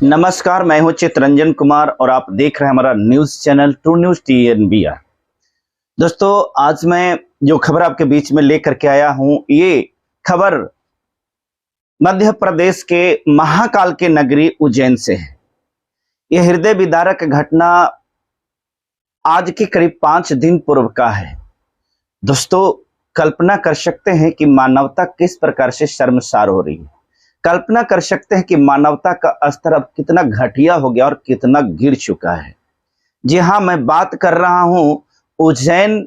नमस्कार, मैं हूं चितरंजन कुमार और आप देख रहे हैं हमारा news channel true news TNBR। दोस्तों, आज मैं जो खबर आपके बीच में लेकर के आया हूं, ये खबर मध्य प्रदेश के महाकाल के नगरी उज्जैन से है। यह हृदय विदारक घटना आज के करीब 5 दिन पूर्व का है। दोस्तों, कल्पना कर सकते हैं कि मानवता किस प्रकार से शर्मसार हो रही है। कल्पना कर सकते हैं कि मानवता का स्तर अब कितना घटिया हो गया और कितना गिर चुका है। जी हाँ, मैं बात कर रहा हूं उज्जैन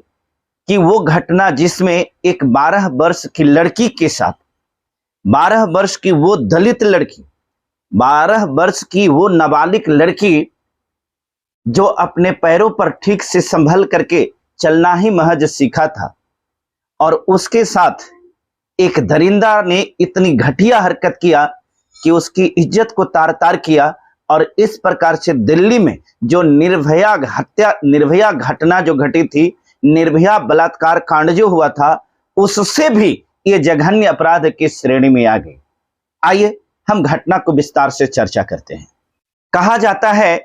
की वो घटना जिसमें एक 12 वर्ष की लड़की के साथ 12 वर्ष की वो दलित लड़की, 12 वर्ष की वो नाबालिग लड़की जो अपने पैरों पर ठीक से संभल करके चलना ही महज सीखा था, और उसके साथ एक दरिंदा ने इतनी घटिया हरकत किया कि उसकी इज्जत को तार तार किया। और इस प्रकार से दिल्ली में जो निर्भया घटना जो घटी थी, निर्भया बलात्कार कांड जो हुआ था, उससे भी ये जघन्य अपराध की श्रेणी में आ गई। आइए हम घटना को विस्तार से चर्चा करते हैं। कहा जाता है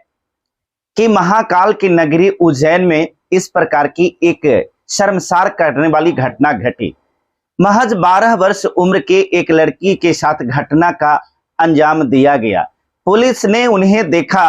कि महाकाल की नगरी उज्जैन में इस प्रकार की एक शर्मसार करने वाली घटना घटी। महज 12 वर्ष उम्र के एक लड़की के साथ घटना का अंजाम दिया गया। पुलिस ने उन्हें देखा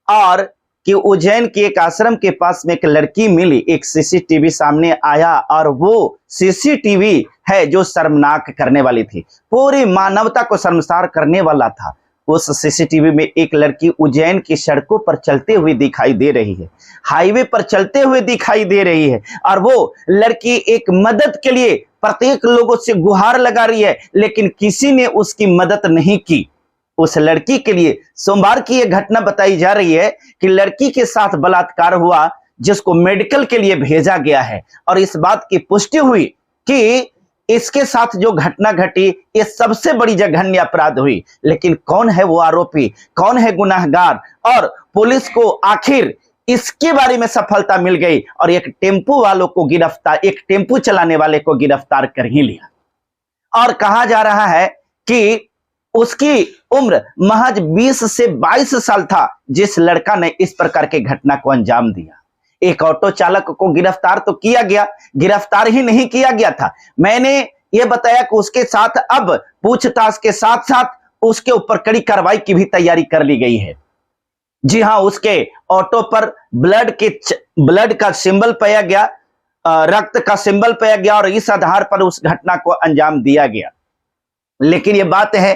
और कि उज्जैन के एक आश्रम के पास में एक लड़की मिली। एक सीसीटीवी सामने आया और वो सीसीटीवी है जो शर्मनाक करने वाली थी, पूरी मानवता को शर्मसार करने वाला था। उस सीसीटीवी में एक लड़की उज्जैन की सड़कों पर चलते हुए दिखाई दे रही है, हाईवे पर चलते हुए दिखाई दे रही है, और वो लड़की एक मदद के लिए प्रत्येक लोगों से गुहार लगा रही है, लेकिन किसी ने उसकी मदद नहीं की। उस लड़की के लिए सोमवार की यह घटना बताई जा रही है कि लड़की के साथ बलात्कार हुआ, जिसको मेडिकल के लिए भेजा गया है, और इस बात की पुष्टि हुई कि इसके साथ जो घटना घटी ये सबसे बड़ी जघन्य अपराध हुई। लेकिन कौन है वो आरोपी, कौन है गुनाहगार, और पुलिस को आखिर इसके बारे में सफलता मिल गई और एक टेम्पू चलाने वाले को गिरफ्तार कर ही लिया। और कहा जा रहा है कि उसकी उम्र महज 20 से 22 साल था जिस लड़का ने इस प्रकार के घटना को अंजाम दिया। एक ऑटो चालक को गिरफ्तार तो किया गया, गिरफ्तार ही नहीं किया गया था, मैंने ये बताया कि उसके साथ अब पूछताछ के साथ साथ उसके ऊपर कड़ी कार्रवाई की भी तैयारी कर ली गई है। जी हाँ, उसके ऑटो पर ब्लड का सिंबल पाया गया, रक्त का सिंबल पाया गया, और इस आधार पर उस घटना को अंजाम दिया गया। लेकिन यह बात है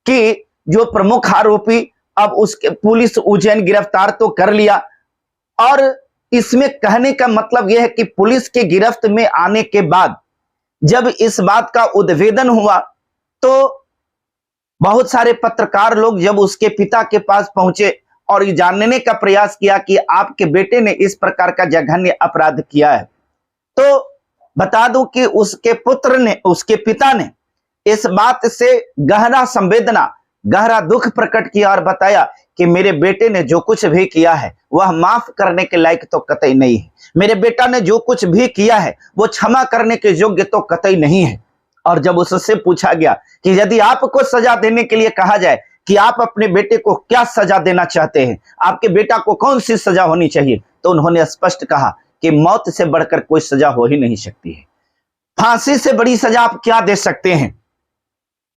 कि जो प्रमुख आरोपी, अब उसके पुलिस उज्जैन गिरफ्तार तो कर लिया, और इसमें कहने का मतलब यह है कि पुलिस के गिरफ्त में आने के बाद जब इस बात का उद्भेदन हुआ तो बहुत सारे पत्रकार लोग जब उसके पिता के पास पहुंचे और ये जानने का प्रयास किया कि आपके बेटे ने इस प्रकार का जघन्य अपराध किया है, तो बता दूं कि उसके पिता ने इस बात से गहरा संवेदना, गहरा दुख प्रकट किया और बताया कि मेरे बेटे ने जो कुछ भी किया है वह माफ करने के लायक तो कतई नहीं है। मेरे बेटा ने जो कुछ भी किया है वो क्षमा करने के योग्य तो कतई नहीं है। और जब उससे पूछा गया कि यदि आपको सजा देने के लिए कहा जाए कि आप अपने बेटे को क्या सजा देना चाहते हैं, आपके बेटा को कौन सी सजा होनी चाहिए, तो उन्होंने स्पष्ट कहा कि मौत से बढ़कर कोई सजा हो ही नहीं सकती है, फांसी से बड़ी सजा आप क्या दे सकते हैं।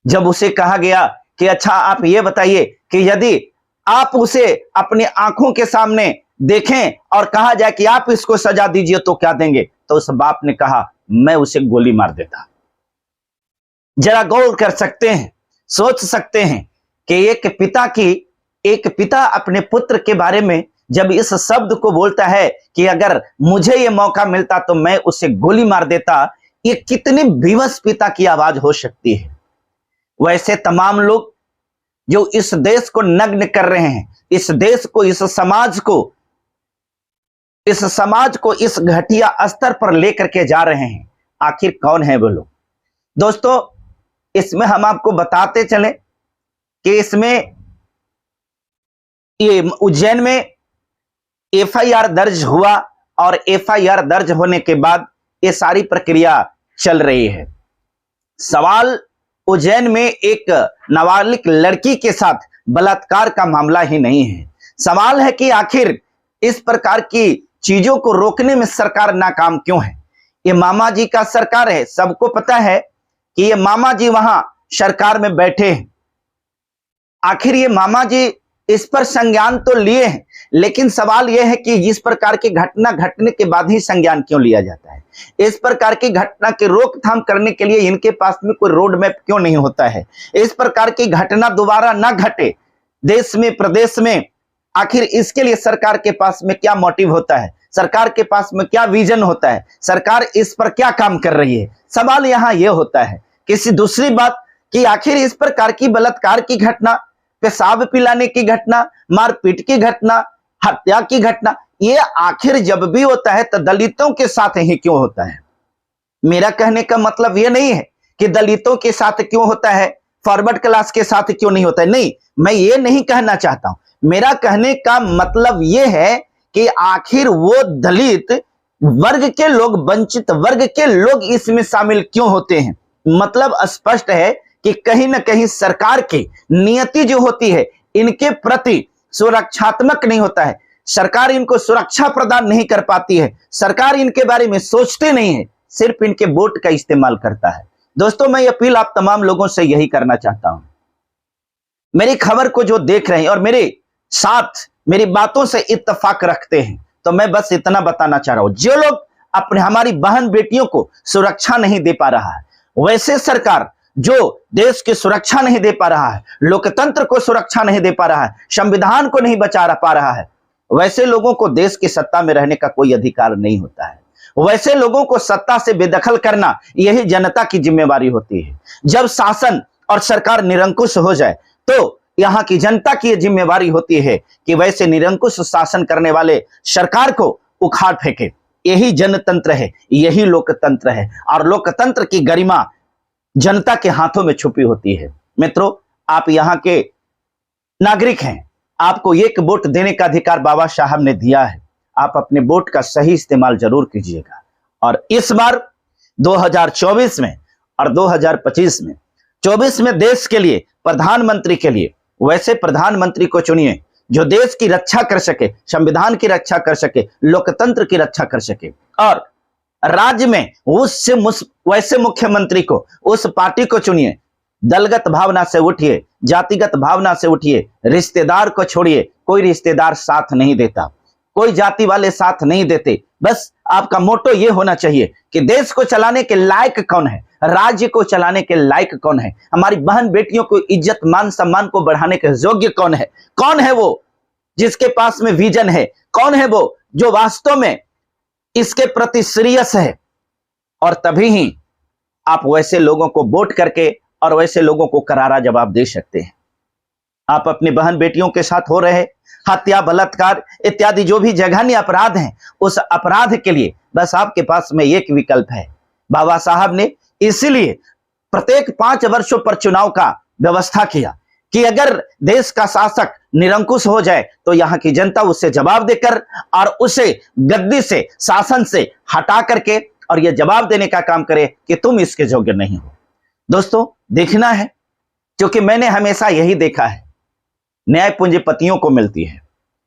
जब उसे कहा गया कि अच्छा आप ये बताइए कि यदि आप उसे अपनी आंखों के सामने देखें और कहा जाए कि आप इसको सजा दीजिए तो क्या देंगे, तो उस बाप ने कहा मैं उसे गोली मार देता। जरा गौर कर सकते हैं, सोच सकते हैं कि एक पिता अपने पुत्र के बारे में जब इस शब्द को बोलता है कि अगर मुझे यह मौका मिलता तो मैं उसे गोली मार देता, ये कितनी विवश पिता की आवाज हो सकती है। वैसे तमाम लोग जो इस देश को नग्न कर रहे हैं, इस देश को, इस समाज को इस घटिया स्तर पर लेकर के जा रहे हैं, आखिर कौन है वो लोग। दोस्तों, इसमें हम आपको बताते चले कि इसमें ये उज्जैन में FIR दर्ज हुआ, और FIR दर्ज होने के बाद ये सारी प्रक्रिया चल रही है। सवाल उज्जैन में एक नाबालिग लड़की के साथ बलात्कार का मामला ही नहीं है। सवाल है कि आखिर इस प्रकार की चीजों को रोकने में सरकार नाकाम क्यों है। ये मामा जी का सरकार है, सबको पता है कि ये मामा जी वहां सरकार में बैठे हैं। आखिर ये मामा जी इस पर संज्ञान तो लिए हैं, लेकिन सवाल यह है कि इस प्रकार की घटना घटने के बाद ही संज्ञान क्यों लिया जाता है। इस प्रकार की घटना की रोकथाम करने के लिए इनके पास में कोई रोड मैप क्यों नहीं होता है। इस प्रकार की घटना दोबारा ना घटे देश में प्रदेश में, आखिर इसके लिए सरकार के पास में क्या मोटिव होता है, सरकार के पास में क्या विजन होता है, सरकार इस पर क्या काम कर रही है। सवाल यहां यह होता है। किसी दूसरी बात कि आखिर इस प्रकार की बलात्कार की घटना, पेशाब पिलाने की घटना, मारपीट की घटना, हत्या की घटना, ये आखिर जब भी होता है तो दलितों के साथ ही क्यों होता है। मेरा कहने का मतलब यह नहीं है कि दलितों के साथ क्यों होता है, फॉरवर्ड क्लास के साथ क्यों नहीं होता है। नहीं, मैं ये नहीं कहना चाहता हूं। मेरा कहने का मतलब यह है कि आखिर वो दलित वर्ग के लोग, वंचित वर्ग के लोग इसमें शामिल क्यों होते हैं। मतलब स्पष्ट है कि कहीं ना कहीं सरकार की नियति जो होती है इनके प्रति सुरक्षात्मक नहीं होता है। सरकार इनको सुरक्षा प्रदान नहीं कर पाती है, सरकार इनके बारे में सोचते नहीं है, सिर्फ इनके वोट का इस्तेमाल करता है। दोस्तों, मैं अपील आप तमाम लोगों से यही करना चाहता हूं। मेरी खबर को जो देख रहे हैं और मेरे साथ मेरी बातों से इत्तेफाक रखते हैं, तो मैं बस इतना बताना चाह रहा हूं, जो लोग अपने हमारी बहन बेटियों को सुरक्षा नहीं दे पा रहा है, वैसे सरकार जो देश की सुरक्षा नहीं दे पा रहा है, लोकतंत्र को सुरक्षा नहीं दे पा रहा है, संविधान को नहीं बचा पा रहा है, वैसे लोगों को देश की सत्ता में रहने का कोई अधिकार नहीं होता है। वैसे लोगों को सत्ता से बेदखल करना यही जनता की जिम्मेवारी होती है। जब शासन और सरकार निरंकुश हो जाए तो यहां की जनता की जिम्मेवारी होती है कि वैसे निरंकुश शासन करने वाले सरकार को उखाड़ फेंके। यही जनतंत्र है, यही लोकतंत्र है, और लोकतंत्र की गरिमा जनता के हाथों में छुपी होती है। मित्रों, आप यहां के नागरिक हैं, आपको एक वोट देने का अधिकार बाबा साहब ने दिया है। आप अपने वोट का सही इस्तेमाल जरूर कीजिएगा। और इस बार 2024 में और 2025 में, 24 में देश के लिए, प्रधानमंत्री के लिए वैसे प्रधानमंत्री को चुनिए जो देश की रक्षा कर सके, संविधान की रक्षा कर सके, लोकतंत्र की रक्षा कर सके। और राज्य में वैसे मुख्यमंत्री को, उस पार्टी को चुनिए, दलगत भावना से उठिए, जातिगत भावना से उठिए, रिश्तेदार को छोड़िए। कोई रिश्तेदार साथ नहीं देता, कोई जाति वाले साथ नहीं देते। बस आपका मोटो ये होना चाहिए कि देश को चलाने के लायक कौन है, राज्य को चलाने के लायक कौन है, हमारी बहन बेटियों को इज्जत मान सम्मान को बढ़ाने के योग्य कौन है वो जिसके पास में विजन है, कौन है वो जो वास्तव में इसके प्रति सीरियस है। और तभी ही आप वैसे लोगों को वोट करके और वैसे लोगों को करारा जवाब दे सकते हैं। आप अपनी बहन बेटियों के साथ हो रहे हत्या, बलात्कार इत्यादि जो भी जघन्य अपराध हैं, उस अपराध के लिए बस आपके पास में एक विकल्प है। बाबा साहब ने इसीलिए प्रत्येक 5 वर्षों पर चुनाव का व्यवस्था किया कि अगर देश का शासक निरंकुश हो जाए तो यहाँ की जनता उससे जवाब देकर और उसे गद्दी से, शासन से हटा करके और यह जवाब देने का काम करे कि तुम इसके योग्य नहीं हो। दोस्तों, देखना है, क्योंकि मैंने हमेशा यही देखा है, न्याय पूंजीपतियों को मिलती है,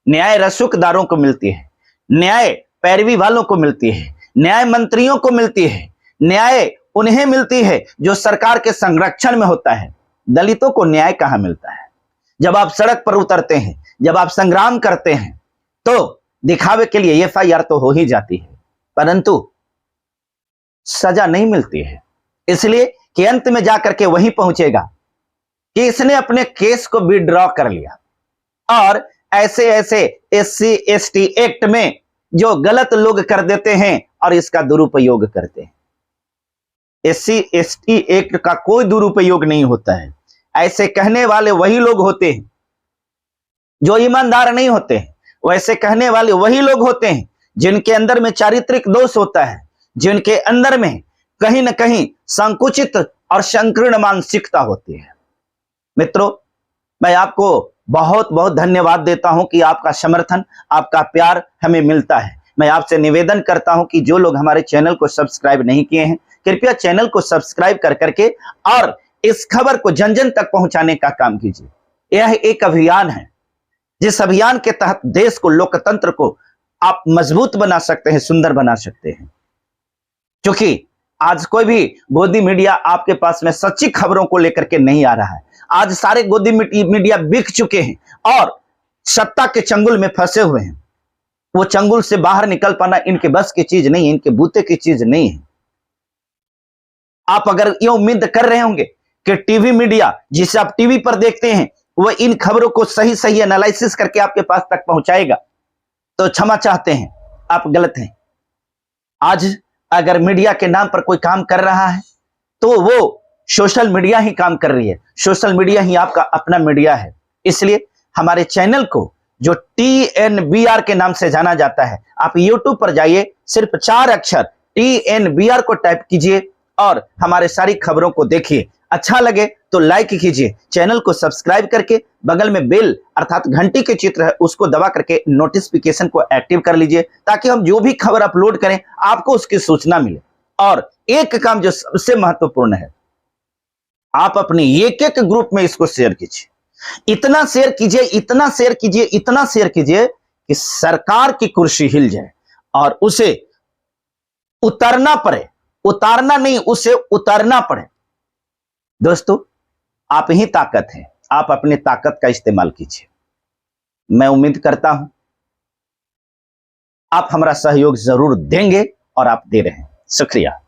न्याय रसूखदारों को मिलती है, न्याय पैरवी वालों को मिलती है, न्याय मंत्रियों को मिलती है, न्याय उन्हें मिलती है जो सरकार के संरक्षण में होता है। दलितों को न्याय कहां मिलता है। जब आप सड़क पर उतरते हैं, जब आप संग्राम करते हैं, तो दिखावे के लिए एफआईआर तो हो ही जाती है, परंतु सजा नहीं मिलती है। इसलिए कि अंत में जाकर के वहीं पहुंचेगा कि इसने अपने केस को विड्रॉ कर लिया। और ऐसे SC ST एक्ट में जो गलत लोग कर देते हैं और इसका दुरुपयोग करते हैं। SC ST एक्ट का कोई दुरुपयोग नहीं होता है। ऐसे कहने वाले वही लोग होते हैं जो ईमानदार नहीं होते हैं। वैसे कहने वाले वही लोग होते हैं जिनके अंदर में चारित्रिक दोष होता है, जिनके अंदर में कहीं ना कहीं संकुचित और संकीर्ण मानसिकता होती है। मित्रों, मैं आपको बहुत बहुत धन्यवाद देता हूं कि आपका समर्थन, आपका प्यार हमें मिलता है। मैं आपसे निवेदन करता हूं कि जो लोग हमारे चैनल को सब्सक्राइब नहीं किए हैं, कृपया चैनल को सब्सक्राइब कर करके और इस खबर को जन जन तक पहुंचाने का काम कीजिए। यह एक अभियान है, जिस अभियान के तहत देश को, लोकतंत्र को आप मजबूत बना सकते हैं, सुंदर बना सकते हैं। क्योंकि आज कोई भी गोदी मीडिया आपके पास में सच्ची खबरों को लेकर के नहीं आ रहा है। आज सारे गोदी मीडिया बिक चुके हैं और सत्ता के चंगुल में फंसे हुए हैं। वो चंगुल से बाहर निकल पाना इनके बस की चीज नहीं है, इनके बूते की चीज नहीं है। आप अगर ये उम्मीद कर रहे होंगे कि टीवी मीडिया जिसे आप टीवी पर देखते हैं वह इन खबरों को सही सही एनालिसिस करके आपके पास तक पहुंचाएगा, तो क्षमा चाहते हैं, आप गलत हैं। आज अगर मीडिया के नाम पर कोई काम कर रहा है तो वो सोशल मीडिया ही काम कर रही है। सोशल मीडिया ही आपका अपना मीडिया है। इसलिए हमारे चैनल को, जो TNBR के नाम से जाना जाता है, आप YouTube पर जाइए, सिर्फ 4 अक्षर TNBR को टाइप कीजिए और हमारे सारी खबरों को देखिए। अच्छा लगे तो लाइक कीजिए, चैनल को सब्सक्राइब करके बगल में बेल अर्थात घंटी के चित्र है उसको दबा करके नोटिफिकेशन को एक्टिव कर लीजिए, ताकि हम जो भी खबर अपलोड करें आपको उसकी सूचना मिले। और एक काम जो सबसे महत्वपूर्ण है, आप अपने एक एक ग्रुप में इसको शेयर कीजिए। इतना शेयर कीजिए, इतना शेयर कीजिए, इतना शेयर कीजिए कि सरकार की कुर्सी हिल जाए और उसे उतरना पड़े। उतारना नहीं, उसे उतरना पड़े। दोस्तों, आप ही ताकत हैं, आप अपने ताकत का इस्तेमाल कीजिए। मैं उम्मीद करता हूं आप हमारा सहयोग जरूर देंगे और आप दे रहे हैं। शुक्रिया।